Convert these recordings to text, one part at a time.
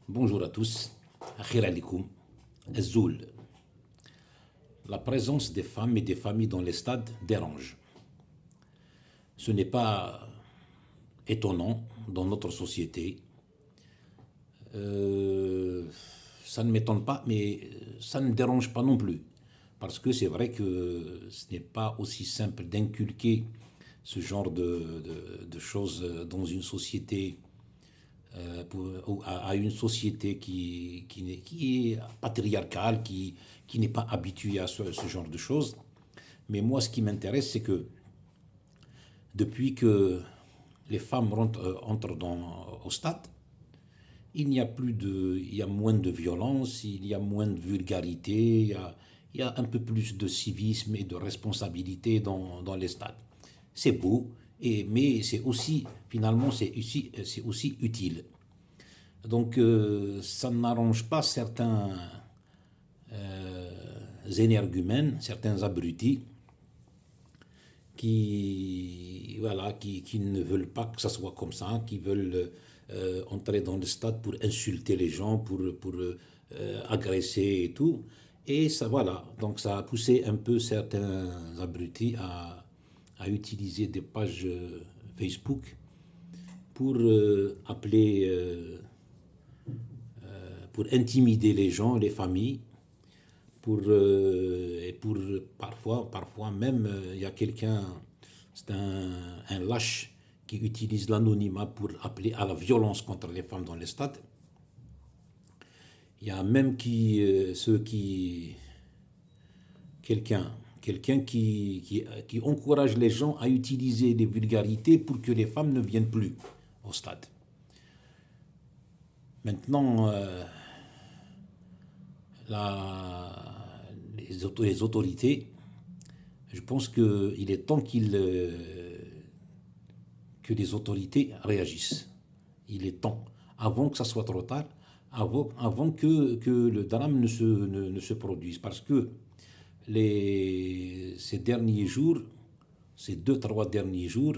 Bonjour à tous. Akhir alikoum. Azzoul. La présence des femmes et des familles dans les stades dérange. Ce n'est pas étonnant dans notre société. Euh, Ça ne m'étonne pas, mais ça ne me dérange pas non plus. Parce que c'est vrai que ce n'est pas aussi simple d'inculquer ce genre de choses dans une société à une société qui est patriarcale, qui n'est pas habituée à ce genre de choses. Mais moi, ce qui m'intéresse, c'est que depuis que les femmes entrent au stade, il y a moins de violence, il y a moins de vulgarité, il y a un peu plus de civisme et de responsabilité dans les stades. C'est beau, mais c'est aussi, finalement, c'est aussi utile. Donc, ça n'arrange pas certains énergumènes, certains abrutis qui ne veulent pas que ça soit comme ça, qui veulent entrer dans le stade pour insulter les gens, pour agresser et tout. Et ça, voilà, donc ça a poussé un peu certains abrutis à utiliser des pages Facebook pour appeler, pour intimider les gens, les familles, et pour parfois même, il y a quelqu'un, c'est un lâche qui utilise l'anonymat pour appeler à la violence contre les femmes dans les stades. Il y a même ceux qui, quelqu'un, quelqu'un qui encourage les gens à utiliser des vulgarités pour que les femmes ne viennent plus au stade. Maintenant, les autorités, je pense qu'il est temps que les autorités réagissent. Il est temps, avant que ça soit trop tard, avant que le drame ne se produise. Parce que ces derniers jours, ces deux, trois derniers jours,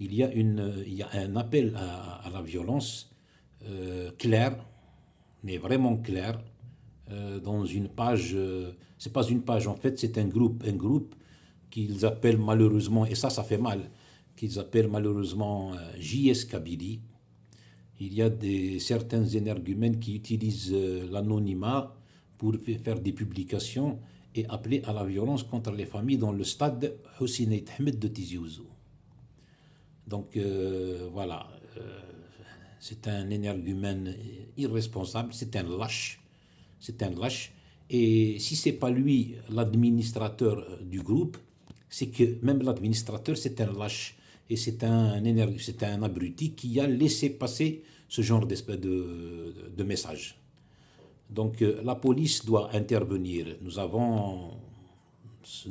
il y a un appel à la violence clair, mais vraiment clair, dans une page. C'est pas une page en fait, c'est un groupe qu'ils appellent malheureusement, et ça fait mal, qu'ils appellent malheureusement JS Kabylie. Il y a certains énergumènes qui utilisent l'anonymat pour faire des publications et appeler à la violence contre les familles dans le stade Hosseini Ahmed de Tizi Ouzou. Donc voilà, c'est un énergumène irresponsable, c'est un lâche. Et si c'est pas lui l'administrateur du groupe, c'est que même l'administrateur c'est un lâche et c'est un abruti qui a laissé passer ce genre de message. Donc la police doit intervenir. Nous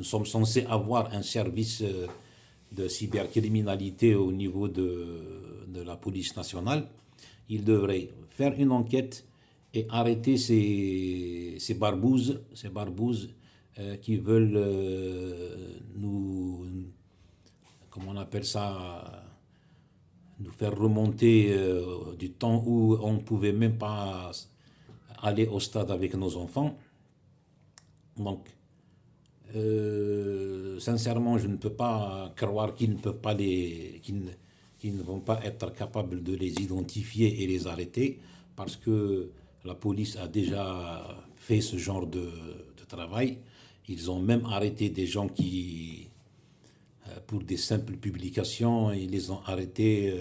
sommes censés avoir un service de cybercriminalité au niveau de la police nationale. Il devrait faire une enquête et arrêter ces barbouzes qui veulent comment on appelle ça, nous faire remonter du temps où on ne pouvait même pas aller au stade avec nos enfants. Donc, sincèrement, je ne peux pas croire qu'ils ne peuvent pas qu'ils ne vont pas être capables de les identifier et les arrêter parce que la police a déjà fait ce genre de travail. Ils ont même arrêté des gens pour des simples publications, ils les ont arrêtés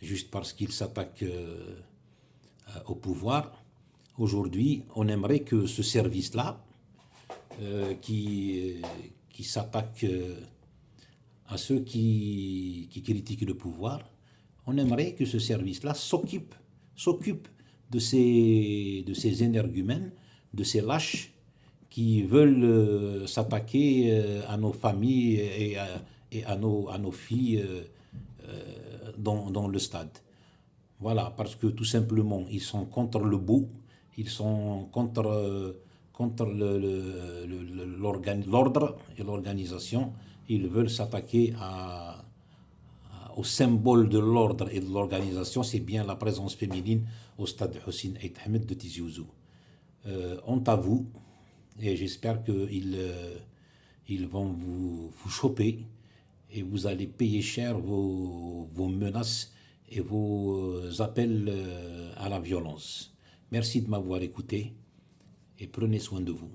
juste parce qu'ils s'attaquent au pouvoir. Aujourd'hui, on aimerait que ce service-là, qui s'attaque à ceux qui critiquent le pouvoir, on aimerait que ce service-là s'occupe de ces énergumènes, de ces lâches qui veulent s'attaquer à nos familles et à nos filles dans le stade. Voilà, parce que tout simplement, ils sont contre le beau, ils sont contre l'ordre et l'organisation. Ils veulent s'attaquer au symbole de l'ordre et de l'organisation, c'est bien la présence féminine au stade Hossein Ait Ahmed de Tizi Ouzou. Honte à vous, et j'espère qu'ils vont vous choper et vous allez payer cher vos menaces et vos appels à la violence. Merci de m'avoir écouté et prenez soin de vous.